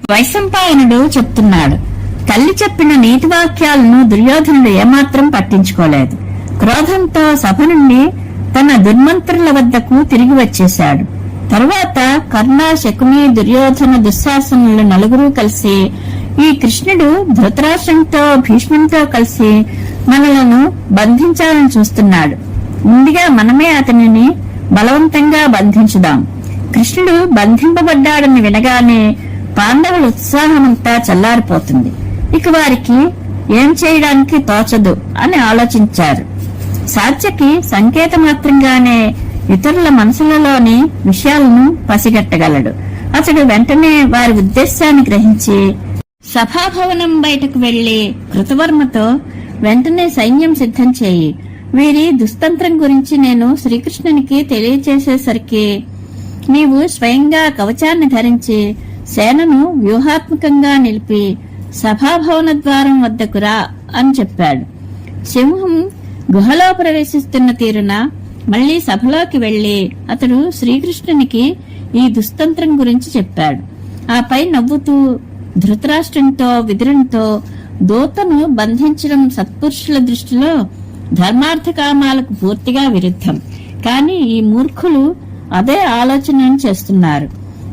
వైశంపాయనుడు చెప్తున్నాడు. తల్లి చెప్పిన నీతి వాక్యాలను దుర్యోధనుడు ఏమాత్రం పట్టించుకోలేదు. క్రోధంతో సభ నుండి తన దుర్మంత్రుల వద్దకు తిరిగి వచ్చేశాడు. తరువాత కర్ణ, శకుని, దుర్యోధన, దుశ్శాసనులు నలుగురు కలిసి ఈ కృష్ణుడు ధృతరాష్ట్రంతో, భీష్మునితో కలిసి మనలను బంధించాలని చూస్తున్నాడు. ముందుగా మనమే అతనిని బలవంతంగా బంధించుదాం. కృష్ణుడు బంధింపబడ్డాడని వినగానే పాండవుల ఉత్సాహమంతా చల్లారిపోతుంది. ఇక వారికి ఏం చేయడానికి తోచదు అని ఆలోచించారు. సాత్యకి సంకేతమాత్రంగానే ఇతరుల మనసులలోని విషయాలను పసిగట్టగలడు. అతడు వెంటనే వారి ఉద్దేశాన్ని గ్రహించి సభాభవనం బయటకు వెళ్లి కృతవర్మతో వెంటనే సైన్యం సిద్ధం చేయి. వీరి దుస్తంత్రం గురించి నేను శ్రీకృష్ణునికి తెలియచేసేసరికి నీవు స్వయంగా కవచాన్ని ధరించి సేనను వ్యూహాత్మకంగా నిలిపి సభాభవన ద్వారం వద్దకు రా అని చెప్పాడు. సింహం గుహలో ప్రవేశిస్తున్న తీరున మళ్లీ సభలోకి వెళ్లి అతడు శ్రీకృష్ణునికి ఈ దుస్తంత్రం గురించి చెప్పాడు. ఆపై నవ్వుతూ ధృతరాష్ట్రంతో, విదురునితో దూతను బంధించడం సత్పురుషుల దృష్టిలో ధర్మార్థ కామాలకు పూర్తిగా విరుద్ధం. కాని ఈ మూర్ఖులు అదే ఆలోచనను చేస్తున్నారు.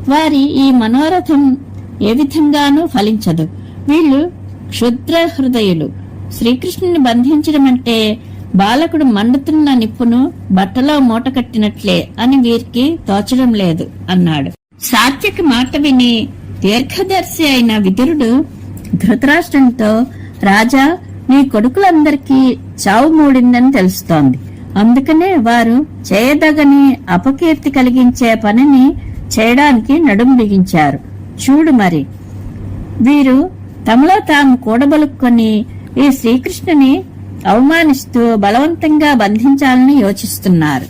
వారి ఈ మనోరథం ఏ విధంగానూ ఫలించదు. వీళ్లు క్షుద్ర హృదయులు. శ్రీకృష్ణుని బంధించడం అంటే బాలకుడు మండుతున్న నిప్పును బట్టలో మూటకట్టినట్లే అని వీరికి తోచడం లేదు అన్నాడు. సాత్యకి మాట విని దీర్ఘదర్శి అయిన విదురుడు ధృతరాష్ట్రంతో, రాజా, నీ కొడుకులందరికీ చావు మూడిందని తెలుస్తోంది. అందుకనే వారు చేయదగని అపకీర్తి కలిగించే పనిని చేయడానికి నడుం బిగించారు. చూడు మరి, వీరు తమలో తాము కూడబలుక్కొని ఈ శ్రీకృష్ణుని అవమానిస్తూ బలవంతంగా బంధించాలని యోచిస్తున్నారు.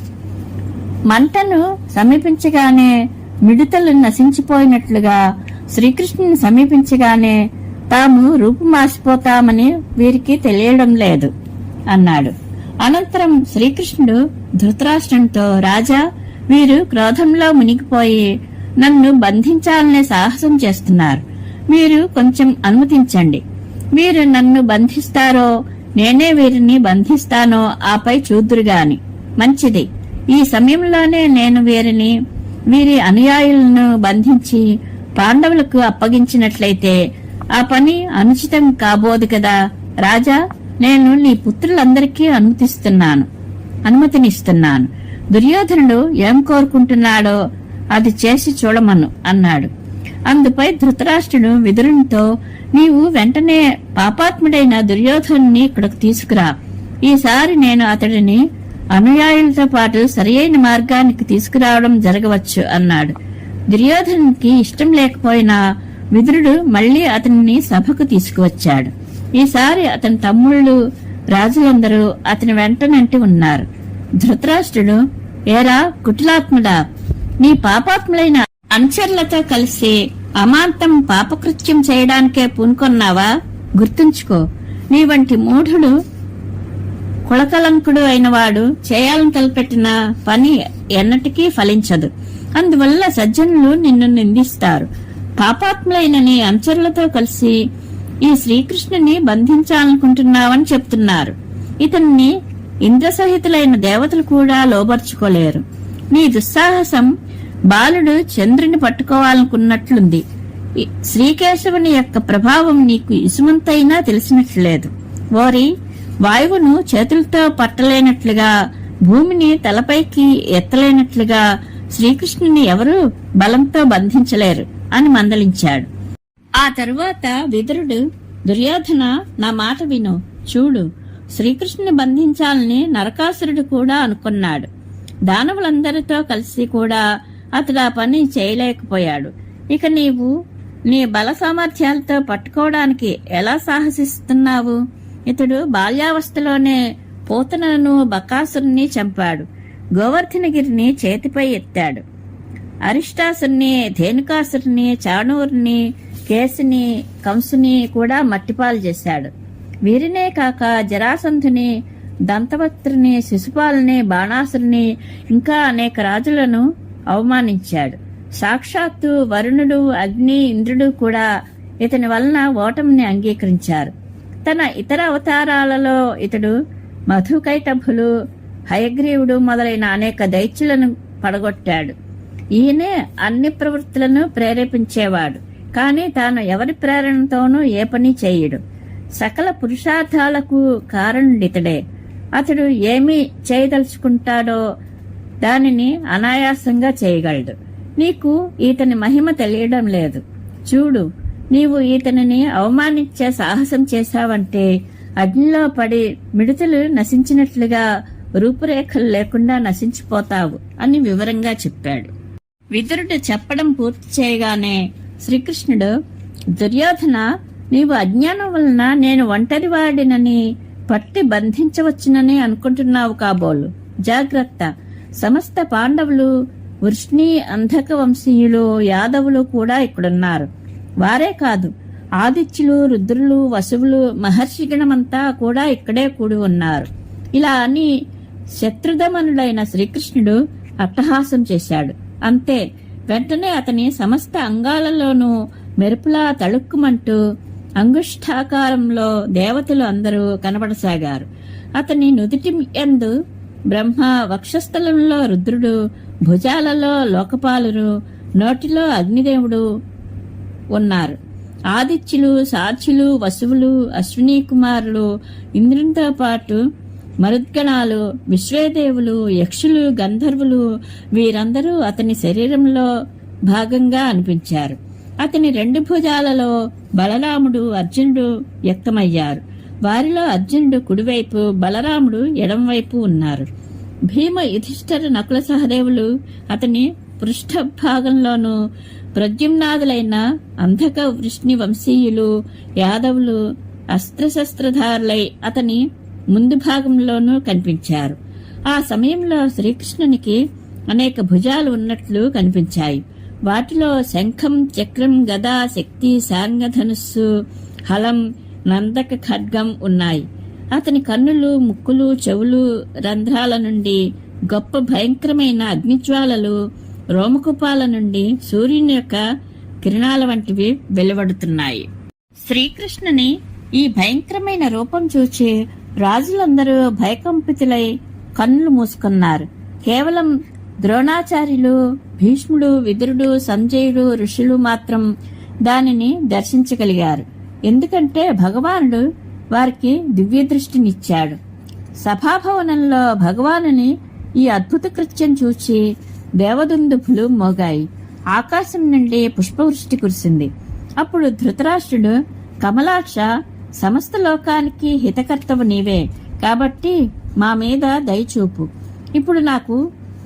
మంటను సమీపించగానే మిడతలు నశించిపోయినట్లుగా శ్రీకృష్ణుని సమీపించగానే తాము రూపుమాసిపోతామని వీరికి తెలియడం లేదు అన్నాడు. అనంతరం శ్రీకృష్ణుడు ధృతరాష్ట్రంతో, రాజా, వీరు క్రోధంలో మునిగిపోయి నన్ను బంధించాలనే సాహసం చేస్తున్నారు. మీరు కొంచెం అనుమతించండి. వీరు నన్ను బంధిస్తారో నేనే వీరిని బంధిస్తానో ఆపై చూద్దురుగాని. మంచిది. ఈ సమయంలోనే నేను వీరి అనుయాయులను బంధించి పాండవులకు అప్పగించినట్లయితే ఆ పని అనుచితం కాబోదు కదా. రాజా, నేను నీ పుత్రులందరికీ అనుమతినిస్తున్నాను. దుర్యోధనుడు ఏం కోరుకుంటున్నాడో అది చేసి చూడమను అన్నాడు. అందుపై ధృతరాష్ట్రుడు విదురునితో, నీవు వెంటనే పాపాత్ముడైన దుర్యోధనుని ఇక్కడకు తీసుకురా. ఈసారి నేను అతడిని అనుయాయులతో పాటు సరియైన మార్గానికి తీసుకురావడం జరగవచ్చు అన్నాడు. దుర్యోధనునికి ఇష్టం లేకపోయినా విదురుడు మళ్లీ అతనిని సభకు తీసుకువచ్చాడు. ఈసారి అతని తమ్ముళ్ళు, రాజులందరూ అతని వెంటనంటి ఉన్నారు. ధృతరాష్ట్రుడు, ఏరా కుటిలాత్ముడా, నీ పాపాత్ములైన అనుచరులతో కలిసి అమాంతం పాపకృత్యం చేయడానికే పూనుకొన్నావా? గుర్తుంచుకో, నీ వంటి మూఢుడు, కులకలంకుడు అయినవాడు చేయాలని తలపెట్టిన పని ఎన్నటికీ ఫలించదు. అందువల్ల సజ్జనులు నిన్ను నిందిస్తారు. పాపాత్ములైన నీ అనుచరులతో కలిసి ఈ శ్రీకృష్ణుని బంధించాలనుకుంటున్నావని చెప్తున్నారు. ఇతన్ని ఇంద్రసహితులైన దేవతలు కూడా లోబర్చుకోలేరు. నీ దుస్సాహసం బాలుడు చంద్రుని పట్టుకోవాలనుకున్నట్లుంది. శ్రీకేశవుని యొక్క ప్రభావం నీకు ఇసుమంతైనా తెలిసినట్లేదు. ఓరి, వాయువును చేతులతో పట్టలేనట్లుగా, భూమిని తలపైకి ఎత్తలేనట్లుగా శ్రీకృష్ణుని ఎవరూ బలంతో బంధించలేరు అని మందలించాడు. ఆ తరువాత విదురుడు, దుర్యోధన, నా మాట విను. చూడు, శ్రీకృష్ణుని బంధించాలని నరకాసురుడు కూడా అనుకున్నాడు. దానవులందరితో కలిసి కూడా అతడు ఆ పని చేయలేకపోయాడు. ఇక నీవు నీ బల సామర్థ్యాలతో పట్టుకోవడానికి ఎలా సాహసిస్తున్నావు? ఇతడు బాల్యావస్థలోనే పోతనను, బకాసురుని చంపాడు. గోవర్ధనగిరిని చేతిపై ఎత్తాడు. అరిష్టాసుని, ధేనుకాసుని, చాణూరుని, కేసుని, కంసుని కూడా మట్టిపాలు చేశాడు. వీరినే కాక జరాసంధుని, దంతవక్త్రుని, శిశుపాలని, బాణాసురుని, ఇంకా అనేక రాజులను అవమానించాడు. సాక్షాత్తు వరుణుడు, అగ్ని, ఇంద్రుడు కూడా ఇతని వలన ఓటమిని అంగీకరించారు. తన ఇతర అవతారాలలో ఇతడు మధుకైటభులు, హయగ్రీవుడు మొదలైన అనేక దైత్యులను పడగొట్టాడు. ఈయనే అన్ని ప్రవృత్తులను ప్రేరేపించేవాడు. కాని తాను ఎవరి ప్రేరణతోనూ ఏ పని చేయడు. సకల పురుషార్థాలకు కారణుడితడే. అతడు ఏమి చేయదలుచుకుంటాడో దానిని అనాయాసంగా చేయగలడు. నీకు ఈతని మహిమ తెలియడం లేదు. చూడు, నీవు ఈతనిని అవమానించే సాహసం చేశావంటే అగ్నిలో పడి మిడతలు నశించినట్లుగా రూపురేఖలు లేకుండా నశించిపోతావు అని వివరంగా చెప్పాడు. విదురుడు చెప్పడం పూర్తి చేయగానే శ్రీకృష్ణుడు, దుర్యోధన, నీవు అజ్ఞానం వలన నేను ఒంటరివాడినని పట్టి బంధించవచ్చునని అనుకుంటున్నావు కాబోలు. జాగ్రత్త. సమస్త పాండవులు, వృష్ణి, అంధక వంశీయులు, యాదవులు కూడా ఇక్కడున్నారు. వారే కాదు, ఆదిత్యులు, రుద్రులు, వసువులు, మహర్షిగణమంతా కూడా ఇక్కడే కూడి ఉన్నారు. ఇలా అని శత్రుదమనుడైన శ్రీకృష్ణుడు అట్టహాసం చేశాడు. అంతే, వెంటనే అతని సమస్త అంగాలలోనూ మెరుపులా తళుక్కుమంటూ అంగుష్ఠాకారంలో దేవతలు అందరూ కనబడసాగారు. అతని నుదిటి యందు బ్రహ్మ, వక్షస్థలంలో రుద్రుడు, భుజాలలో లోకపాలురు, నోటిలో అగ్నిదేవుడు ఉన్నారు. ఆదిత్యులు, సాధ్యులు, వసువులు, అశ్విని కుమారులు, ఇంద్రునితో పాటు మరుద్గణాలు, విశ్వేదేవులు, యక్షులు, గంధర్వులు వీరందరూ అతని శరీరంలో భాగంగా అనిపించారు. అతని రెండు భుజాలలో బలరాముడు, అర్జునుడు వ్యక్తమయ్యారు. వారిలో అర్జునుడు కుడివైపు, బలరాముడు ఎడంవైపు ఉన్నారు. భీమ, యుధిష్ఠిర, నకుల సహదేవులు అతని పృష్ఠభాగంలోనూ, ప్రద్యుమ్నాదులైన అంధక వృష్ణి వంశీయులు, యాదవులు అస్త్రశస్త్రధారులై అతని ముందు భాగంలోనూ కనిపించారు. ఆ సమయంలో శ్రీకృష్ణునికి అనేక భుజాలు ఉన్నట్లు కనిపించాయి. వాటిలో శంఖం, చక్రం, గద, శక్తి, సాంగధనుస్సు, హలం, నందక ఖడ్గం ఉన్నాయి. అతని కన్నులు, ముక్కులు, చెవులు రంధ్రాల నుండి గొప్ప భయంకరమైన అగ్నిజ్వాలలు, రోమకుపాల నుండి సూర్యుని యొక్క కిరణాల వంటివి వెలువడుతున్నాయి. శ్రీకృష్ణుని ఈ భయంకరమైన రూపం చూచి రాజులందరూ భయకంపితులై కన్నులు మూసుకున్నారు. కేవలం ద్రోణాచార్యులు, భీష్ముడు, విదురుడు, సంజయుడు, ఋషులు మాత్రం దానిని దర్శించగలిగారు. ఎందుకంటే భగవానుడు వారికి దివ్య దృష్టినిచ్చాడు. సభాభవనంలో భగవానుని ఈ అద్భుత కృత్యం చూచి దేవదుందుభులు మోగాయి. ఆకాశం నుండి పుష్పవృష్టి కురిసింది. అప్పుడు ధృతరాష్ట్రుడు, కమలాక్ష, సమస్త లోకానికి హితకర్తవు నీవే కాబట్టి మా మీద దయచూపు. ఇప్పుడు నాకు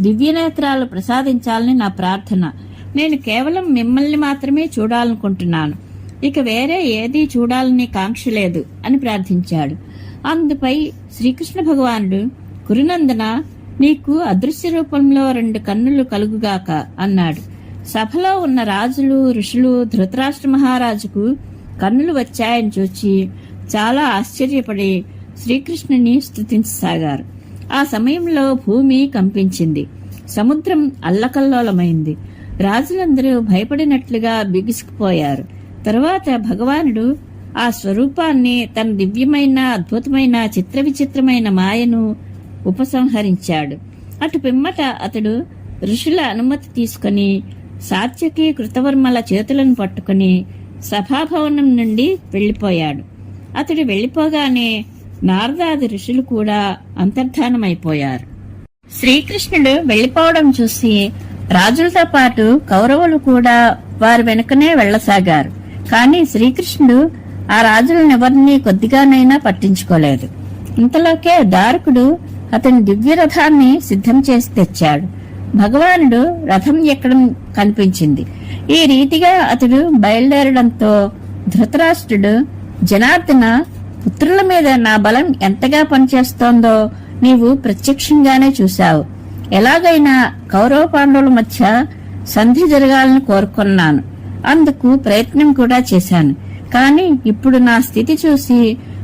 దివ్యనేత్రాలు ప్రసాదించాలని నా ప్రార్థన. నేను కేవలం మిమ్మల్ని మాత్రమే చూడాలనుకుంటున్నాను. ఇక వేరే ఏదీ చూడాలని కాంక్ష లేదు అని ప్రార్థించాడు. అందుపై శ్రీకృష్ణ భగవానుడు, కురునందన, నీకు అదృశ్య రూపంలో 2 కన్నులు కలుగుగాక అన్నాడు. సభలో ఉన్న రాజులు, ఋషులు ధృతరాష్ట్ర మహారాజుకు కన్నులు వచ్చాయని చూచి చాలా ఆశ్చర్యపడి శ్రీకృష్ణుని స్తుతించసాగారు. ఆ సమయంలో భూమి కంపించింది. సముద్రం అల్లకల్లోలమైంది. రాజులందరూ భయపడినట్లుగా బిగుసుకుపోయారు. తరువాత భగవానుడు ఆ స్వరూపాన్ని, తన దివ్యమైన, అద్భుతమైన, చిత్ర విచిత్రమైన మాయను ఉపసంహరించాడు. అటు పిమ్మట అతడు ఋషుల అనుమతి తీసుకుని సాత్యకి, కృతవర్మల చేతులను పట్టుకుని సభాభవనం నుండి వెళ్లిపోయాడు. అతడు వెళ్లిపోగానే నారదాది ఋషులు కూడా అంతర్ధానమైపోయారు. శ్రీకృష్ణుడు వెళ్లిపోవడం చూసి రాజులతో పాటు కౌరవులు కూడా వారి వెనుకనే వెళ్లసాగారు. కాని శ్రీకృష్ణుడు ఆ రాజులనెవరినీ కొద్దిగానైనా పట్టించుకోలేదు. ఇంతలోకే దారుకుడు అతని దివ్య రథాన్ని సిద్ధం చేసి తెచ్చాడు. భగవానుడు రథం ఎక్కడం కనిపించింది. ఈ రీతిగా అతడు బయలుదేరడంతో ధృతరాష్ట్రుడు, జనార్దన, పుత్రుల మీద నా బలం ఎంతగా పనిచేస్తోందో నీవు ప్రత్యక్షంగానే చూశావు. ఎలాగైనా కౌరవ పాండవుల మధ్య సంధి జరగాలని కోరుకున్నాను. అందుకు ప్రయత్నం కూడా చేశాను. కాని ఇప్పుడు నా స్థితి చూసి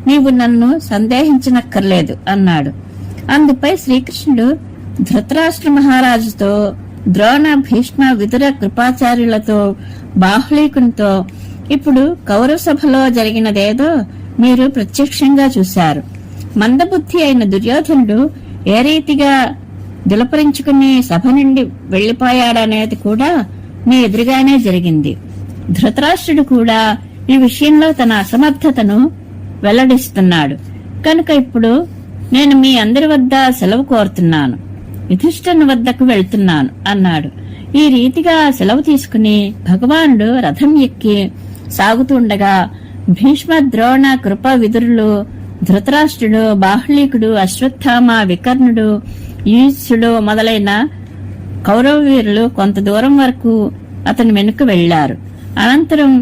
నీవు నన్ను సందేహించనక్కర్లేదు అన్నాడు. అందుపై శ్రీకృష్ణుడు ధృతరాష్ట్ర మహారాజుతో, ద్రోణ, భీష్మ, విదుర, కృపాచార్యులతో, బాహ్లీకునితో ఇప్పుడు కౌరవ సభలో జరిగినదేదో మీరు ప్రత్యక్షంగా చూశారు. మందబుద్ధి అయిన దుర్యోధనుడు ఏ రీతిగా దులపరించుకుని సభ నుండి వెళ్లిపోయాడనేది కూడా మీ ఎదురుగానే జరిగింది. ధృతరాష్ట్రుడు కూడా ఈ విషయంలో తన అసమర్థతను వెల్లడిస్తున్నాడు. కనుక ఇప్పుడు నేను మీ అందరి వద్ద సెలవు కోరుతున్నాను, యుధిష్ఠిరుని వద్దకు వెళ్తున్నాను అన్నాడు. ఈ రీతిగా సెలవు తీసుకుని భగవానుడు రథం ఎక్కి సాగుతుండగా భీష్మ, ద్రోణ, కృప, విదురులు, ధృతరాష్ట్రుడు, బాహ్లీకుడు, అశ్వత్థామ, వికర్ణుడు, యుయుత్సుడు మొదలైన కౌరవ వీరులు కొంత దూరం వరకు అతని వెనుక వెళ్లారు. అనంతరం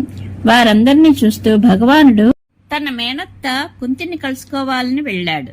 వారందరినీ చూస్తూ భగవానుడు తన మేనత్త కుంతిని కలుసుకోవాలని వెళ్ళాడు.